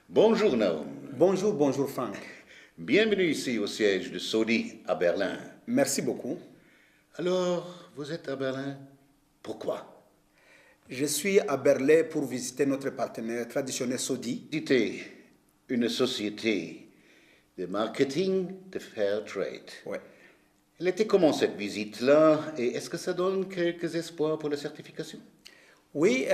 Bonjour Naum. Bonjour, bonjour Franck. Bienvenue ici au siège de Sodi à Berlin. Merci beaucoup. Alors, vous êtes à Berlin? Pourquoi? Je suis à Berlin pour visiter notre partenaire traditionnel Sodi. Visiter une société de marketing de fair trade. Ouais. Elle était comment cette visite-là et est-ce que ça donne quelques espoirs pour la certification? Oui,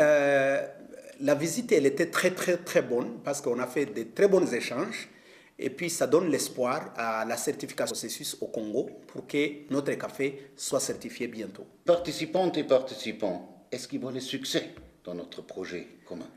la visite elle était très bonne parce qu'on a fait de très bons échanges et puis ça donne l'espoir à la certification processus au Congo pour que notre café soit certifié bientôt. Participantes et participants, est-ce qu'ils voient le succès dans notre projet commun?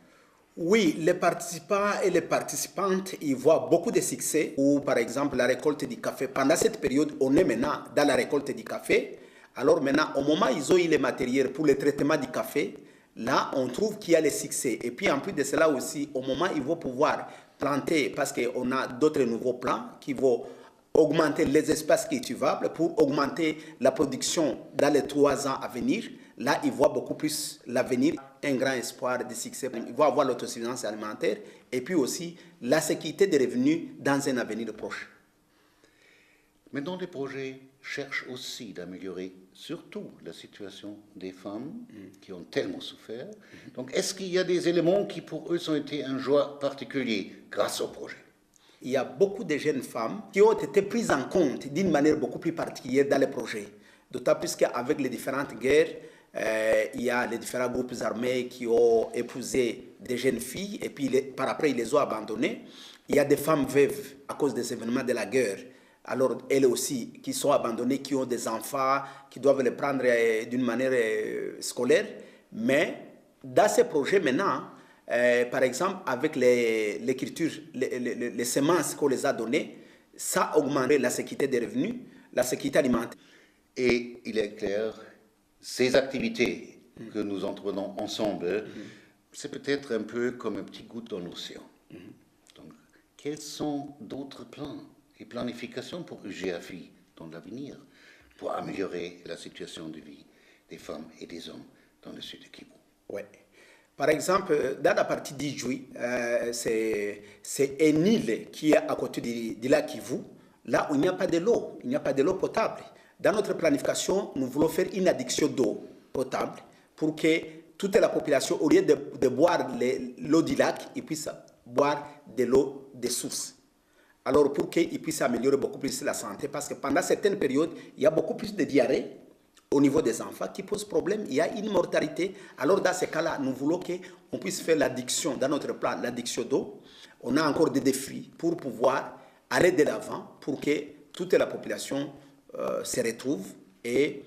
Oui, les participants et les participantes, ils voient beaucoup de succès. Ou par exemple la récolte du café. Pendant cette période, on est maintenant dans la récolte du café. Alors maintenant, au moment où ils ont eu les matériels pour le traitement du café, là, on trouve qu'il y a le succès. Et puis en plus de cela aussi, au moment où ils vont pouvoir planter, parce qu'on a d'autres nouveaux plans qui vont augmenter les espaces cultivables pour augmenter la production dans les 3 ans à venir. Là, ils voient beaucoup plus l'avenir, un grand espoir de succès. Ils vont avoir l'autosuffisance alimentaire et puis aussi la sécurité des revenus dans un avenir proche. Maintenant, les projets cherchent aussi d'améliorer surtout la situation des femmes qui ont tellement souffert. Donc, est-ce qu'il y a des éléments qui pour eux ont été un joie particulier grâce au projet? Il y a beaucoup de jeunes femmes qui ont été prises en compte d'une manière beaucoup plus particulière dans les projets. D'autant plus qu'avec les différentes guerres, il y a les différents groupes armés qui ont épousé des jeunes filles et puis par après ils les ont abandonnées. Il y a des femmes veuves à cause des événements de la guerre. Alors elles aussi qui sont abandonnées, qui ont des enfants, qui doivent les prendre d'une manière scolaire. Mais dans ces projets maintenant, par exemple avec l'écriture, les semences qu'on les a données, ça a augmenté la sécurité des revenus, la sécurité alimentaire. Et il est clair, ces activités que nous entreprenons ensemble, c'est peut-être un peu comme un petit goutte dans l'océan. Donc, quels sont d'autres plans et planifications pour UGAFI dans l'avenir pour améliorer la situation de vie des femmes et des hommes dans le sud de Kivu? Ouais. Par exemple, dans la partie d'Idjoui, c'est un île qui est à côté du lac Kivu, là où il n'y a pas de l'eau, il n'y a pas de l'eau potable. Dans notre planification, nous voulons faire une addiction d'eau potable pour que toute la population, au lieu de boire l'eau du lac, ils puissent boire de l'eau des sources. Alors pour qu'ils puissent améliorer beaucoup plus la santé, parce que pendant certaines périodes, il y a beaucoup plus de diarrhée au niveau des enfants qui pose problème, il y a une mortalité. Alors dans ces cas-là, nous voulons qu'on puisse faire l'addiction, dans notre plan, l'addiction d'eau. On a encore des défis pour pouvoir aller de l'avant, pour que toute la population se retrouve et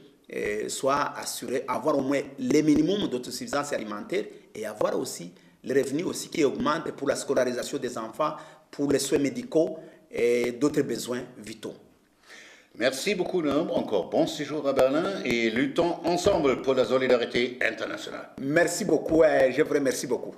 soit assurée, avoir au moins le minimum d'autosuffisance alimentaire et avoir aussi les revenus aussi qui augmentent pour la scolarisation des enfants, pour les soins médicaux et d'autres besoins vitaux. Merci beaucoup, Naum. Encore bon séjour à Berlin et luttons ensemble pour la solidarité internationale. Merci beaucoup, je vous remercie beaucoup.